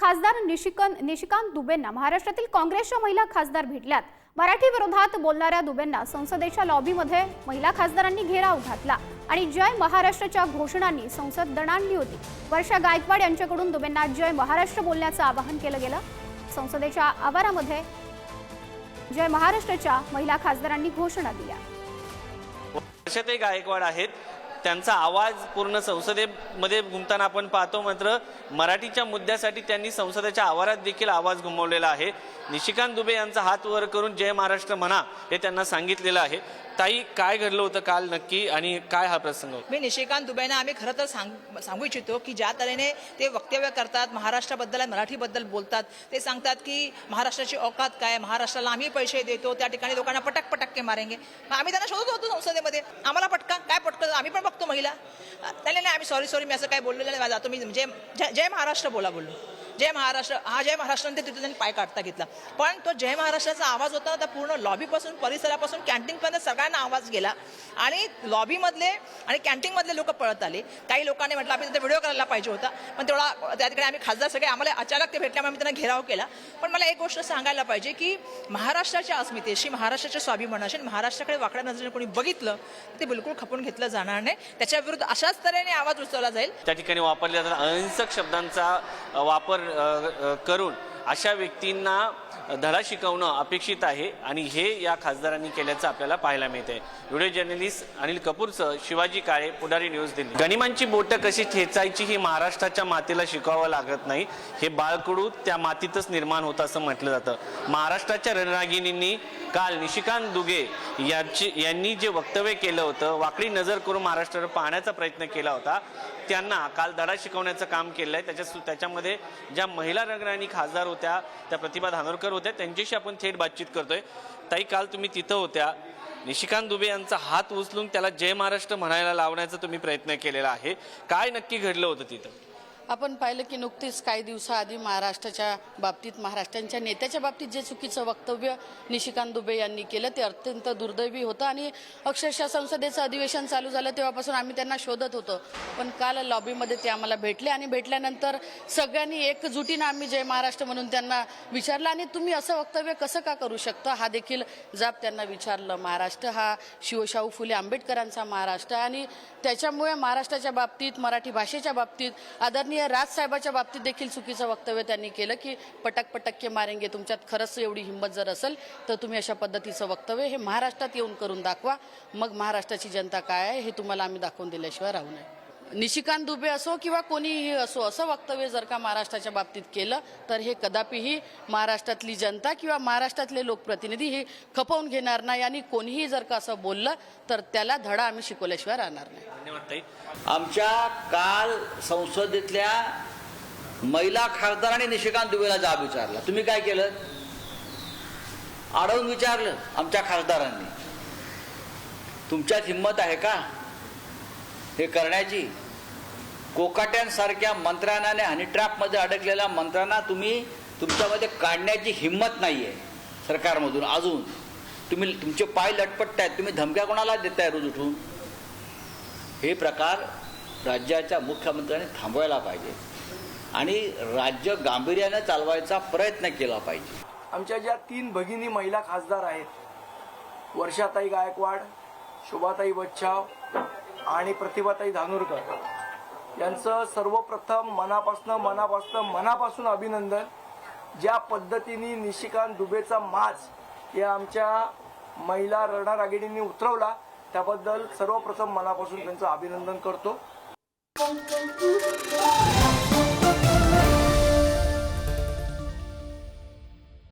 खासदार निशिकांत दुबेंना महाराष्ट्रातील काँग्रेसच्या महिला खासदार भेटल्यात। मराठी विरोधात बोलणाऱ्या दुबेंना संसदेच्या लॉबीमध्ये महिला खासदारांनी घेराव घातला आणि जय महाराष्ट्रच्या घोषणांनी संसद दणाणली होती। वर्षा गायकवाड यांच्याकडून दुबेंना जय महाराष्ट्र बोलण्याचं आवाहन केलं गेलं। संसदेच्या आवारामध्ये जय महाराष्ट्रच्या महिला खासदारांनी घोषणा दिल्या। वर्षाताई गायकवाड आहेत, त्यांचा आवाज पूर्ण संसदेमध्ये घुमताना आपण पाहतो। मात्र मराठीच्या मुद्द्यासाठी त्यांनी संसदेच्या आवारात देखील आवाज घुमवलेला आहे। निशिकांत दुबे यांचा हात वर करून जय महाराष्ट्र म्हणा हे त्यांना सांगितलेलं आहे। ताई, काय घडलं होतं काल नक्की आणि काय हा प्रसंग होता? मी निशिकांत दुबेंना आम्ही खरं तर सांगू इच्छितो की ज्या तऱ्हेने ते वक्तव्य करतात, महाराष्ट्राबद्दल मराठीबद्दल बोलतात, ते सांगतात की महाराष्ट्राची औकात काय, महाराष्ट्राला आम्ही पैसे देतो, त्या ठिकाणी लोकांना पटक पटक्के मारेंगे। आम्ही त्यांना शोधत होतो संसदेमध्ये, आम्हाला पटका काय पटकं, आम्ही पण बघतो महिला। त्याने नाही, आम्ही सॉरी मी असं काय बोललेलं नाही, जातो मी जय महाराष्ट्र बोललो, जय महाराष्ट्र, हा जय महाराष्ट्र ते तिथे त्यांनी पाय काढता घेतला। पण तो जय महाराष्ट्राचा आवाज होता त्या पूर्ण लॉबीपासून, परिसरापासून कॅन्टीनपर्यंत सगळ्यांना आवाज गेला आणि लॉबीमधले आणि कॅन्टीनमधले लोक पळत आले। काही लोकांनी म्हटलं आम्ही तिथे व्हिडिओ करायला पाहिजे होता, पण तेवढा त्या ठिकाणी आम्ही खासदार सगळे आम्हाला अचानक ते भेटल्यामुळे आम्ही त्यांना घेराव केला। पण मला एक गोष्ट सांगायला पाहिजे की महाराष्ट्राच्या अस्मितेशी, महाराष्ट्राच्या स्वाभिमानाशी, महाराष्ट्राकडे वाकड्या नजरेने कोणी बघितलं ते बिलकुल खपून घेतलं जाणार नाही। त्याच्या विरुद्ध अशाच तऱ्हेने आवाज उचलला जाईल। त्या ठिकाणी वापरल्या जाणाऱ्या अहिंसक शब्दांचा वापर करून अशा व्यक्तींना धडा शिकवणं अपेक्षित आहे आणि हे या खासदारांनी केल्याचं आपल्याला पाहायला मिळते। व्हिडिओ जर्नलिस्ट अनिल कपूरसह शिवाजी काळे, पुढारी न्यूज, दिल्ली। गनिमांची बोटं कशी ठेचायची ही महाराष्ट्राच्या मातीला शिकवावं लागत नाही, हे बाळकडू त्या मातीतच निर्माण होतं असं म्हटलं जातं। महाराष्ट्राच्या रणरागिणींनी काल निशिकांत दुबे यांनी जे वक्तव्य केलं होतं, वाकडी नजर करून महाराष्ट्रावर पाहण्याचा प्रयत्न केला होता, त्यांना काल धडा शिकवण्याचं काम केलं आहे। त्याच्यामध्ये ज्या महिला रणरागिणी खासदार होत्या, त्या प्रतिभा धानोरकर होत्या, त्यांच्याशी आपण थेट बातचीत करतोय। ताई, काल तुम्ही तिथं होत्या, निशिकांत दुबे यांचा हात उचलून त्याला जय महाराष्ट्र म्हणायला लावण्याचा तुम्ही प्रयत्न केलेला आहे, काय नक्की घडलं होतं तिथं? आपण पाहिलं की नुकतीच काही दिवसाआधी महाराष्ट्राच्या बाबतीत, महाराष्ट्राच्या नेत्याच्या बाबतीत जे चुकीचं वक्तव्य निशिकांत दुबे यांनी केलं ते अत्यंत दुर्दैवी होतं आणि अक्षरशः संसदेचं अधिवेशन चालू झालं तेव्हापासून आम्ही त्यांना शोधत होतो। पण काल लॉबीमध्ये ते आम्हाला भेटले आणि भेटल्यानंतर सगळ्यांनी एकजुटीनं आम्ही जय महाराष्ट्र म्हणून त्यांना विचारलं आणि तुम्ही असं वक्तव्य कसं का करू शकता हा देखील जाब त्यांना विचारलं। महाराष्ट्र हा शिवशाहू फुले आंबेडकरांचा महाराष्ट्र आणि त्याच्यामुळे महाराष्ट्राच्या बाबतीत, मराठी भाषेच्या बाबतीत, आदरणीय राजसाहेबाच्या बाबतीत देखील चुकीचं वक्तव्य त्यांनी केलं की पटक पटक्के मारेंगे। तुमच्यात खरंच एवढी हिंमत जर असेल तर तुम्ही अशा पद्धतीचं वक्तव्य हे महाराष्ट्रात येऊन करून दाखवा, मग महाराष्ट्राची जनता काय आहे हे तुम्हाला आम्ही दाखवून दिल्याशिवाय राहू नये। निशिकांत दुबे असो किंवा कोणीही असो, असं वक्तव्य जर का महाराष्ट्राच्या बाबतीत केलं तर हे कदापिही महाराष्ट्रातली जनता किंवा महाराष्ट्रातले लोकप्रतिनिधी हे खपवून घेणार नाही आणि कोणीही जर का असं बोललं तर त्याला धडा आम्ही शिकवल्याशिवाय राहणार नाही। धन्यवाद ताई। आमच्या काल संसदेतल्या महिला खासदारांनी निशिकांत दुबेला जाब विचारला, तुम्ही काय केलं? अडवून विचारलं आमच्या खासदारांनी, तुमच्यात हिंमत आहे का हे करण्याची? कोकाट्यांसारख्या मंत्र्यांना आणि हनी ट्रॅपमध्ये अडकलेल्या मंत्र्यांना तुम्ही तुमच्यामध्ये काढण्याची हिंमत नाही आहे सरकारमधून। अजून तुम्ही तुमचे पाय लटपट आहेत, तुम्ही धमक्या कोणाला देताय रोज उठून? हे प्रकार राज्याच्या मुख्यमंत्र्यांनी थांबवायला पाहिजे आणि राज्य गांभीर्याने चालवायचा प्रयत्न केला पाहिजे। आमच्या ज्या 3 भगिनी महिला खासदार आहेत, वर्षाताई गायकवाड, शोभाताई बच्छाव आणि प्रतिभाताई धानोरकर, यांचं सर्वप्रथम मनापासून अभिनंदन। ज्या पद्धतीने निशिकांत दुबेचा माज या आमच्या महिला रणरागिणींनी उतरवला त्याबद्दल सर्वप्रथम मनापासून त्यांचं अभिनंदन करतो।